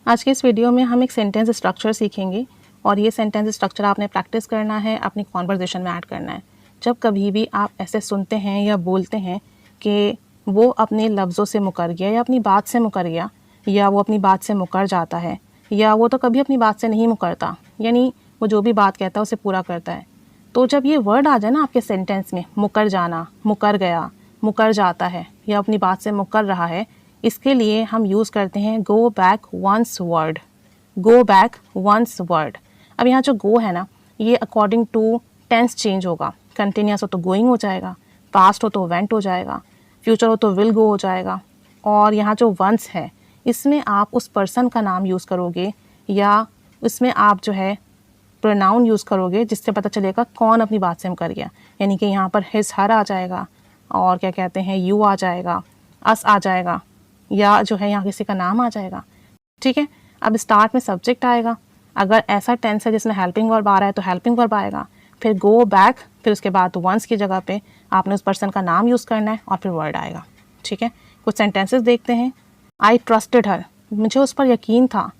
आज के इस वीडियो में हम एक सेंटेंस स्ट्रक्चर सीखेंगे और ये सेंटेंस स्ट्रक्चर आपने प्रैक्टिस करना है, अपनी कॉन्वर्जेशन में ऐड करना है। जब कभी भी आप ऐसे सुनते हैं या बोलते हैं कि वो अपने लफ्ज़ों से मुकर गया या अपनी बात से मुकर गया या वो अपनी बात से मुकर जाता है या वो तो कभी अपनी बात से नहीं मुकरता, यानी वो जो भी बात कहता है उसे पूरा करता है। तो जब ये वर्ड आ जाए ना आपके सेंटेंस में, मुकर जाना, मुकर गया, मुकर जाता है या अपनी बात से मुकर रहा है, इसके लिए हम यूज़ करते हैं go back once word. Go back once word. अब यहाँ जो गो है ना, ये अकॉर्डिंग टू टेंस चेंज होगा। कंटिन्यूस हो तो गोइंग हो जाएगा, पास्ट हो तो वेंट हो जाएगा, फ्यूचर हो तो विल गो हो जाएगा। और यहाँ जो वंस है, इसमें आप उस पर्सन का नाम यूज़ करोगे या इसमें आप जो है प्रोनाउन यूज़ करोगे जिससे पता चलेगा कौन अपनी बात से मुकर गया। यानी कि यहाँ पर हिज हर आ जाएगा और क्या कहते हैं यू आ जाएगा, अस आ जाएगा या जो है यहाँ किसी का नाम आ जाएगा। ठीक है, अब स्टार्ट में सब्जेक्ट आएगा। अगर ऐसा टेंस है जिसमें हेल्पिंग वर्ब आ रहा है तो हेल्पिंग वर्ब आएगा, फिर गो बैक, फिर उसके बाद वंस की जगह पे आपने उस पर्सन का नाम यूज़ करना है और फिर वर्ड आएगा। ठीक है, कुछ सेंटेंसेस देखते हैं। आई ट्रस्टेड हर, मुझे उस पर यकीन था।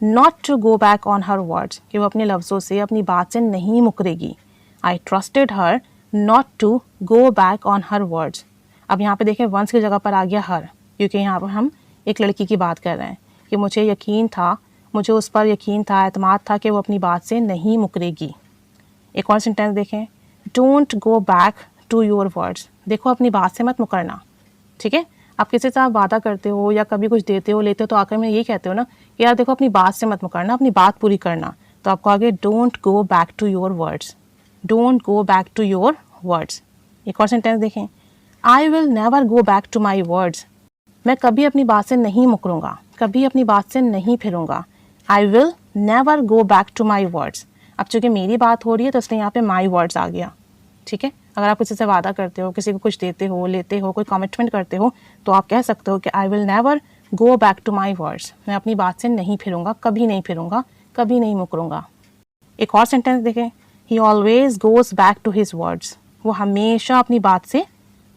Not to go back on her words, कि वो अपने लफ्ज़ों से अपनी बात से नहीं मुकरेगी। I trusted her not to go back on her words. अब यहाँ पे देखें वंस की जगह पर आ गया हर, क्योंकि यहाँ पर हम एक लड़की की बात कर रहे हैं कि मुझे यकीन था, मुझे उस पर यकीन था, एतमाद था कि वो अपनी बात से नहीं मुकरेगी। एक और सेंटेंस देखें, don't go back to your words, देखो अपनी बात से मत मुकरना। ठीक है, आप किसी से आप वादा करते हो या कभी कुछ देते हो लेते हो तो आखिर में ये कहते हो ना कि यार देखो अपनी बात से मत मुकरना, अपनी बात पूरी करना, तो आपको आगे don't go back to your words. Don't go back to your words. एक और सेंटेंस देखें, I will never go back to my words, मैं कभी अपनी बात से नहीं मुकरूंगा, कभी अपनी बात से नहीं फिरूंगा। I will never go back to my words. अब चूंकि मेरी बात हो रही है तो इसलिए यहाँ पे माई वर्ड्स आ गया। ठीक है, अगर आप किसी से वादा करते हो, किसी को कुछ देते हो, लेते हो, कोई कमिटमेंट करते हो, तो आप कह सकते हो कि I will never go back to my words, मैं अपनी बात से नहीं फिरूंगा, कभी नहीं फिरूंगा, कभी नहीं मुकरूंगा। एक और सेंटेंस देखें, he always goes back to his words, वो हमेशा अपनी बात से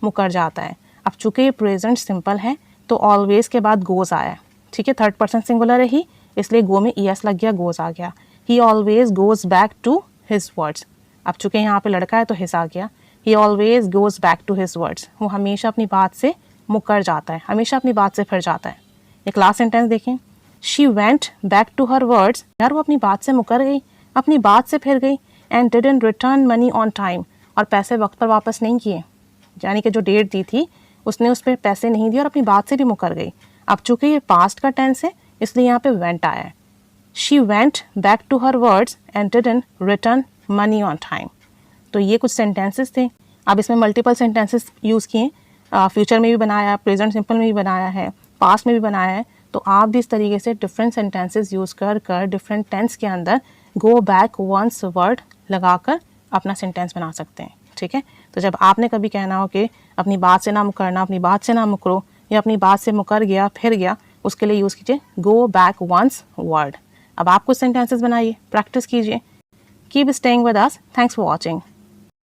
मुकर जाता है। अब चूंकि प्रेजेंट सिंपल है तो ऑलवेज के बाद गोज आया है। ठीक है, थर्ड पर्सन सिंगुलर है ही, इसलिए गो में ईएस लग गया, गोज आ गया। He always goes back to his words. अब चूंकि यहाँ पे लड़का है तो हिज आ गया। He always goes back to his words, वो हमेशा अपनी बात से मुकर जाता है, हमेशा अपनी बात से फिर जाता है। एक लास्ट सेंटेंस देखें, she went back to her words, यार वो अपनी बात से मुकर गई, अपनी बात से फिर गई। And didn't return money on time, और पैसे वक्त पर वापस नहीं किए, यानी कि जो डेट दी थी उसने उस पर पैसे नहीं दिए और अपनी बात से भी मुकर गई। अब चूंकि ये पास्ट का टेंस है इसलिए यहाँ पे वेंट आया है। She went back to her words and didn't return money on time. तो ये कुछ सेंटेंसेस थे। अब इसमें मल्टीपल सेंटेंसेस यूज़ किए, फ्यूचर में भी बनाया, प्रेजेंट सिंपल में भी बनाया है, पास्ट में भी बनाया है। तो आप भी इस तरीके से डिफरेंट सेंटेंसेस यूज़ कर डिफरेंट टेंस के अंदर गो बैक वंस वर्ड लगाकर अपना सेंटेंस बना सकते हैं। ठीक है, तो जब आपने कभी कहना हो कि अपनी बात से ना मुकरना, अपनी बात से ना मुकरो, या अपनी बात से मुकर गया फिर गया, उसके लिए यूज़ कीजिए गो बैक वंस वर्ड। अब आप कुछ सेंटेंसेस बनाइए, प्रैक्टिस कीजिए। Keep staying with us. Thanks for watching.